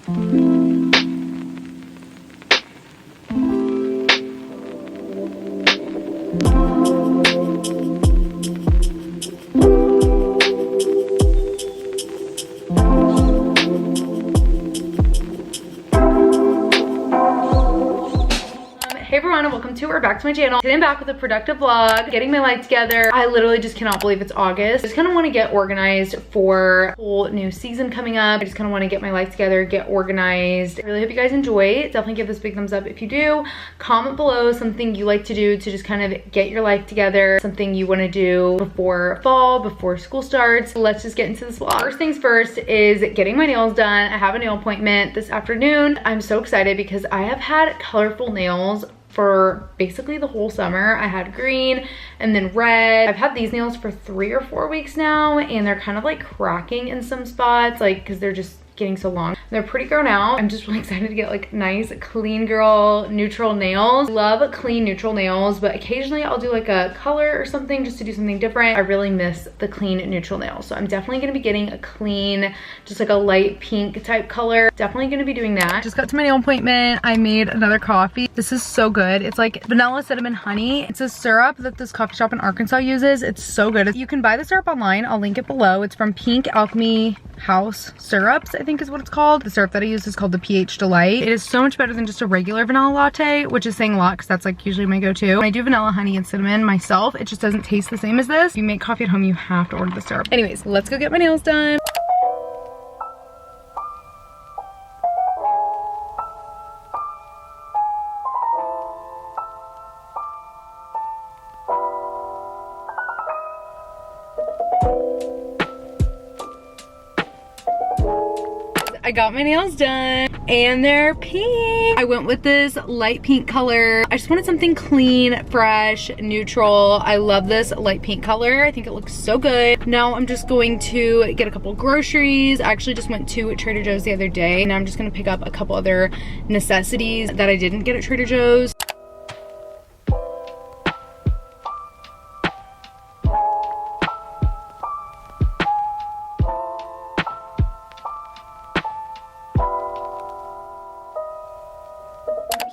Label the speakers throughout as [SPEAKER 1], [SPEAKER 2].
[SPEAKER 1] Hey everyone, and welcome to or back to my channel. Today I'm back with a productive vlog, getting my life together. I literally just cannot believe it's August. I just kind of want to get organized for a whole new season coming up. I just kind of want to get my life together, get organized. I really hope you guys enjoy. Definitely give this a big thumbs up if you do. Comment below something you like to do to just kind of get your life together, something you want to do before fall, before school starts. Let's just get into this vlog. First things first is getting my nails done. I have a nail appointment this afternoon. I'm so excited because I have had colorful nails for basically the whole summer. I had green and then red. I've had these nails for 3 or 4 weeks now, and they're kind of like cracking in some spots, like because they're just getting so long. They're pretty grown out. I'm just really excited to get like nice clean girl neutral nails. Love clean neutral nails, but occasionally I'll do like a color or something just to do something different. I really miss the clean neutral nails, so I'm definitely gonna be getting a clean, just like a light pink type color. Definitely gonna be doing that. Just got to my nail appointment. I made another coffee. This is so good. It's like vanilla cinnamon honey. It's a syrup that this coffee shop in Arkansas uses. It's so good. You can buy the syrup online. I'll link it below. It's from Pink Alchemy House Syrups, I think is what it's called. The syrup that I use is called the pH Delight. It is so much better than just a regular vanilla latte, which is saying a lot because that's like usually my go-to. When I do vanilla, honey, and cinnamon myself, it just doesn't taste the same as this. If you make coffee at home, you have to order the syrup. Anyways, let's go get my nails done. I got my nails done and they're pink. I went with this light pink color. I just wanted something clean, fresh, neutral. I love this light pink color. I think it looks so good. Now I'm just going to get a couple groceries. I actually just went to Trader Joe's the other day, and I'm just gonna pick up a couple other necessities that I didn't get at Trader Joe's.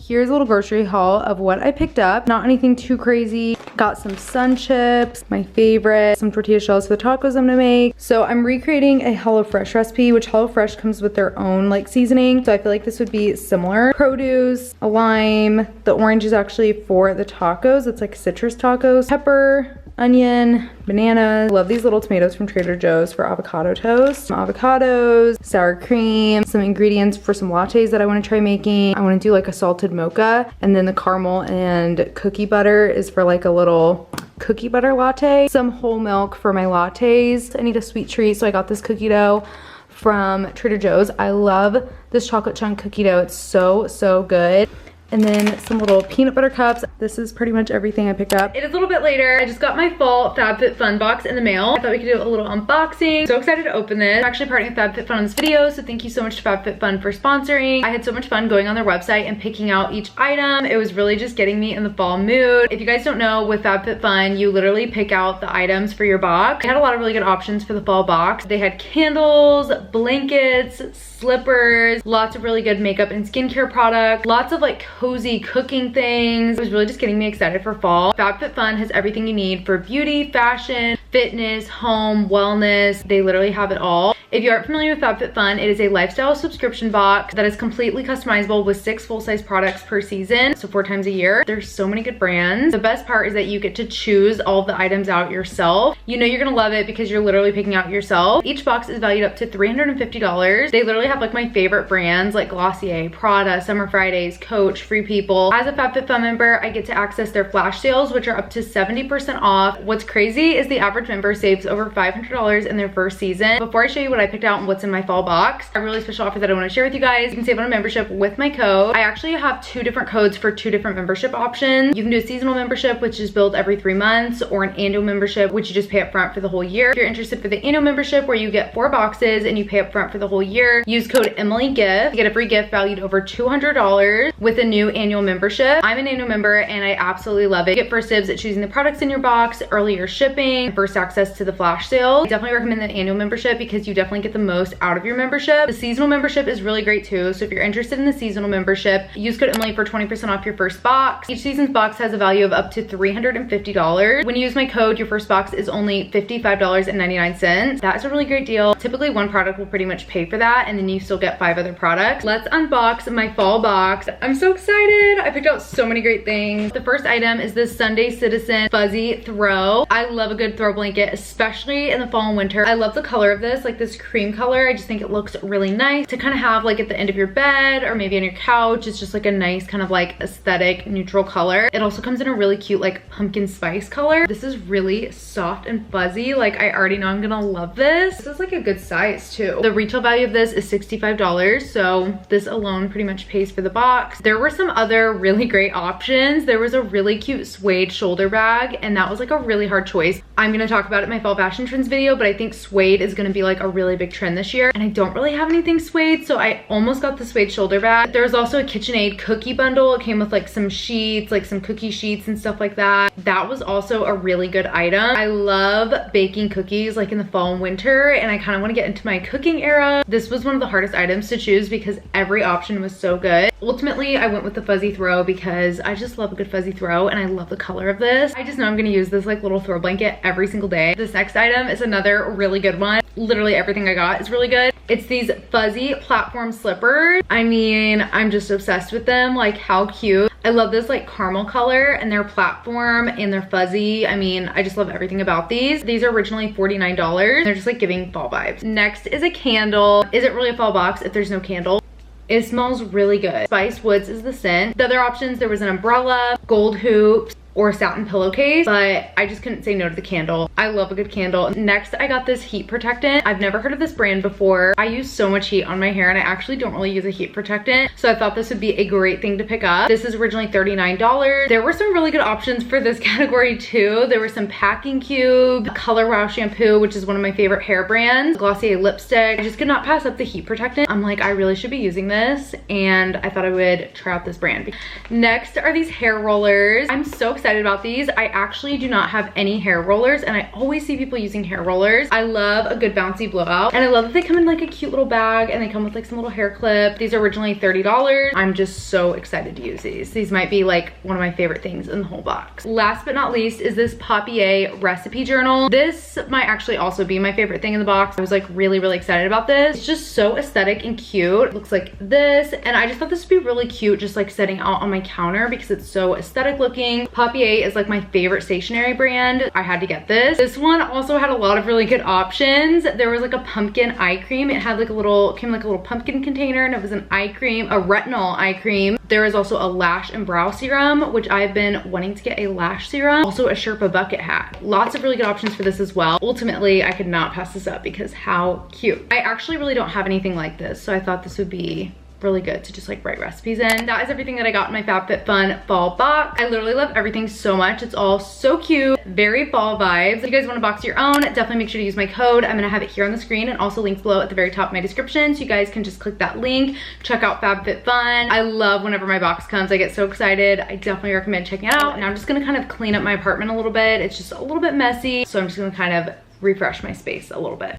[SPEAKER 1] Here's a little grocery haul of what I picked up. Not anything too crazy. Got some sun chips, my favorite, some tortilla shells for the tacos I'm gonna make. So I'm recreating a HelloFresh recipe, which HelloFresh comes with their own like seasoning. So I feel like this would be similar. Produce, a lime, the orange is actually for the tacos. It's like citrus tacos, pepper, onion, bananas. Love these little tomatoes from Trader Joe's for avocado toast. Some avocados, sour cream, some ingredients for some lattes that I want to try making. I want to do like a salted mocha, and then the caramel and cookie butter is for like a little cookie butter latte. Some whole milk for my lattes. I need a sweet treat, so I got this cookie dough from Trader Joe's. I love this chocolate chunk cookie dough. It's so good. And then some little peanut butter cups. This is pretty much everything I picked up. It is a little bit later. I just got my fall FabFitFun box in the mail. I thought we could do a little unboxing. So excited to open this. I'm actually partnering with FabFitFun on this video, so thank you so much to FabFitFun for sponsoring. I had so much fun going on their website and picking out each item. It was really just getting me in the fall mood. If you guys don't know, with FabFitFun, you literally pick out the items for your box. They had a lot of really good options for the fall box. They had candles, blankets, slippers, lots of really good makeup and skincare products, lots of like cozy cooking things. It was really just getting me excited for fall. FabFitFun has everything you need for beauty, fashion, fitness, home, wellness. They literally have it all. If you aren't familiar with FabFitFun, it is a lifestyle subscription box that is completely customizable with 6 full-size products per season, so 4 times a year. There's so many good brands. The best part is that you get to choose all of the items out yourself. You know you're gonna love it because you're literally picking out yourself. Each box is valued up to $350. They literally have like my favorite brands like Glossier, Prada, Summer Fridays, Coach, Free People. As a FabFitFun member, I get to access their flash sales, which are up to 70% off. What's crazy is the average member saves over $500 in their first season. Before I show you what I picked out and what's in my fall box, a really special offer that I want to share with you guys. You can save on a membership with my code. I actually have 2 different codes for 2 different membership options. You can do a seasonal membership, which is billed every 3 months, or an annual membership, which you just pay up front for the whole year. If you're interested for the annual membership, where you get 4 boxes and you pay up front for the whole year, use code EmilyGift to get a free gift valued over $200 with a new annual membership. I'm an annual member and I absolutely love it. You get first dibs at choosing the products in your box, earlier shipping. My first access to the flash sale. I definitely recommend the annual membership because you definitely get the most out of your membership. The seasonal membership is really great too. So if you're interested in the seasonal membership, use code Emily for 20% off your first box. Each season's box has a value of up to $350. When you use my code, your first box is only $55.99. That is a really great deal. Typically one product will pretty much pay for that, and then you still get 5 other products. Let's unbox my fall box. I'm so excited. I picked out so many great things. The first item is this Sunday Citizen Fuzzy Throw. I love a good throw blanket, especially in the fall and winter. I love the color of this, like this cream color. I just think it looks really nice to kind of have like at the end of your bed or maybe on your couch. It's just like a nice kind of like aesthetic neutral color. It also comes in a really cute like pumpkin spice color. This is really soft and fuzzy. Like I already know I'm gonna love this. This is like a good size too. The retail value of this is $65, so this alone pretty much pays for the box. There were some other really great options. There was a really cute suede shoulder bag, and that was like a really hard choice. I'm gonna talk about it in my fall fashion trends video, but I think suede is gonna be like a really big trend this year, and I don't really have anything suede, so I almost got the suede shoulder bag. There was also a KitchenAid cookie bundle. It came with like some sheets, like some cookie sheets and stuff like that. That was also a really good item. I love baking cookies like in the fall and winter, and I kind of want to get into my cooking era. This was one of the hardest items to choose because every option was so good. Ultimately, I went with the fuzzy throw because I just love a good fuzzy throw, and I love the color of this. I just know I'm gonna use this like little throw blanket every single day. This next item is another really good one. Literally everything I got is really good. It's these fuzzy platform slippers. I mean, I'm just obsessed with them. Like, how cute. I love this like caramel color, and they're platform and they're fuzzy. I mean, I just love everything about these. These are originally $49. They're just like giving fall vibes. Next is a candle. Is it really a fall box if there's no candle? It smells really good. Spice Woods is the scent. The other options, there was an umbrella, gold hoops, or a satin pillowcase, but I just couldn't say no to the candle. I love a good candle. Next, I got this heat protectant. I've never heard of this brand before. I use so much heat on my hair, and I actually don't really use a heat protectant, so I thought this would be a great thing to pick up. This is originally $39. There were some really good options for this category too. There were some packing cubes, Color Wow shampoo, which is one of my favorite hair brands, Glossier lipstick. I just could not pass up the heat protectant. I'm like, I really should be using this, and I thought I would try out this brand. Next are these hair rollers. I'm so excited about these. I actually do not have any hair rollers, and I always see people using hair rollers. I love a good bouncy blowout, and I love that they come in like a cute little bag, and they come with like some little hair clip. These are originally $30. I'm just so excited to use these. These might be like one of my favorite things in the whole box. Last but not least is this Papier recipe journal. This might actually also be my favorite thing in the box. I was like really excited about this. It's just so aesthetic and cute. It looks like this, and I just thought this would be really cute just like setting out on my counter because it's so aesthetic looking. Papier is like my favorite stationery brand. I had to get this. This one also had a lot of really good options. There was like a pumpkin eye cream. It had like a little, came like a little pumpkin container, and it was an eye cream, a retinol eye cream. There is also a lash and brow serum, which I've been wanting to get a lash serum. Also a Sherpa bucket hat. Lots of really good options for this as well. Ultimately, I could not pass this up because how cute. I actually really don't have anything like this, so I thought this would be really good to just like write recipes in. That is everything that I got in my FabFitFun fall box. I literally love everything so much. It's all so cute, very fall vibes. If you guys want to box your own, definitely make sure to use my code. I'm gonna have it here on the screen and also links below at the very top of my description, so you guys can just click that link, check out FabFitFun. I love whenever my box comes. I get so excited. I definitely recommend checking it out. And I'm just gonna kind of clean up my apartment a little bit. It's just a little bit messy, so I'm just gonna kind of refresh my space a little bit.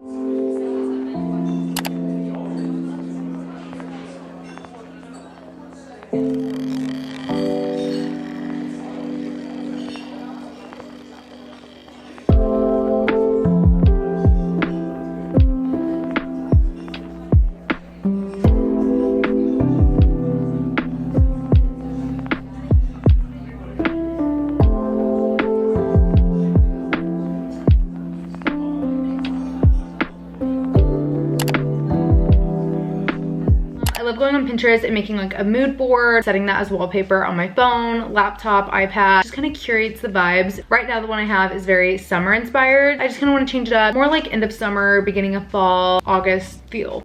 [SPEAKER 1] Going on Pinterest and making like a mood board, setting that as wallpaper on my phone, laptop, iPad, just kind of curates the vibes. Right now the one I have is very summer inspired. I just kind of want to change it up, more like end of summer, beginning of fall, August feel.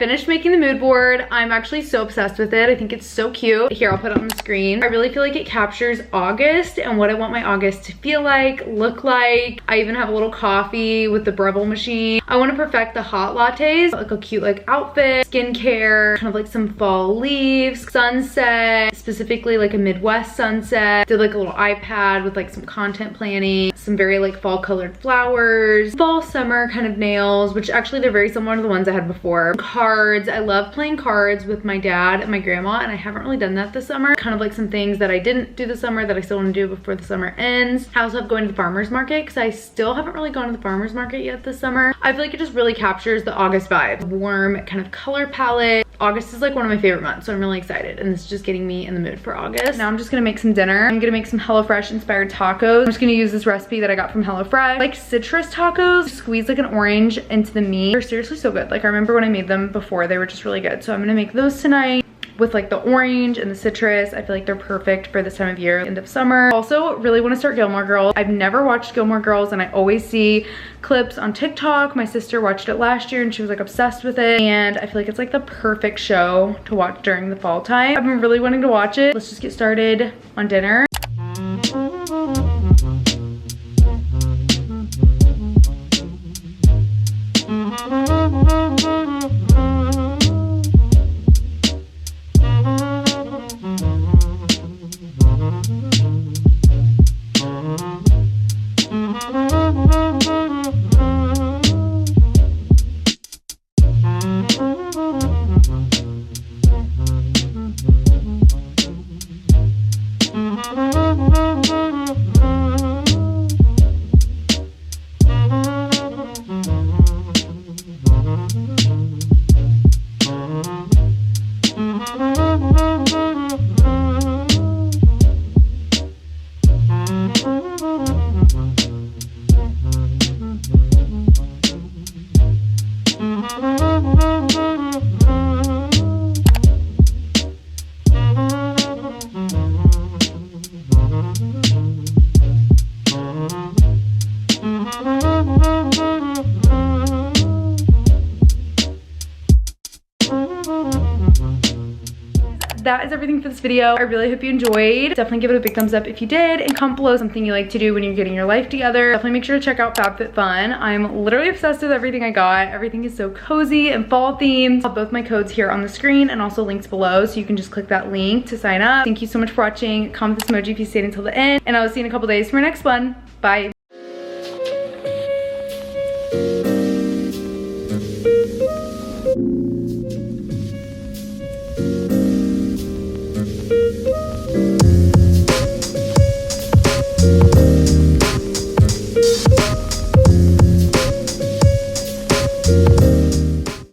[SPEAKER 1] finished making the mood board. I'm actually so obsessed with it. I think it's so cute. Here, I'll put it on the screen. I really feel like it captures August and what I want my August to feel like, look like. I even have a little coffee with the Breville machine. I want to perfect the hot lattes, like a cute like outfit, skincare, kind of like some fall leaves, sunset, specifically like a Midwest sunset. Did like a little iPad with like some content planning, some very like fall colored flowers, fall summer kind of nails, which actually they're very similar to the ones I had before. Cards. I love playing cards with my dad and my grandma, and I haven't really done that this summer. Kind of like some things that I didn't do this summer that I still want to do before the summer ends. I also have going to the farmer's market because I still haven't really gone to the farmer's market yet this summer. I feel like it just really captures the August vibe. Warm kind of color palette. August is like one of my favorite months, so I'm really excited, and this is just getting me in the mood for August. Now I'm just gonna make some dinner. I'm gonna make some HelloFresh inspired tacos. I'm just gonna use this recipe that I got from HelloFresh. Like citrus tacos, squeeze like an orange into the meat. They're seriously so good. Like I remember when I made them before, they were just really good. So I'm gonna make those tonight with like the orange and the citrus. I feel like they're perfect for this time of year, end of summer. Also really want to start Gilmore Girls. I've never watched Gilmore Girls and I always see clips on TikTok. My sister watched it last year and she was like obsessed with it, and I feel like it's like the perfect show to watch during the fall time. I've been really wanting to watch it. Let's just get started on dinner. That is everything for this video. I really hope you enjoyed. Definitely give it a big thumbs up if you did, and comment below something you like to do when you're getting your life together. Definitely make sure to check out FabFitFun. I'm literally obsessed with everything I got. Everything is so cozy and fall themed. I'll have both my codes here on the screen and also links below, so you can just click that link to sign up. Thank you so much for watching. Comment this emoji if you stayed until the end, and I will see you in a couple days for my next one. Bye.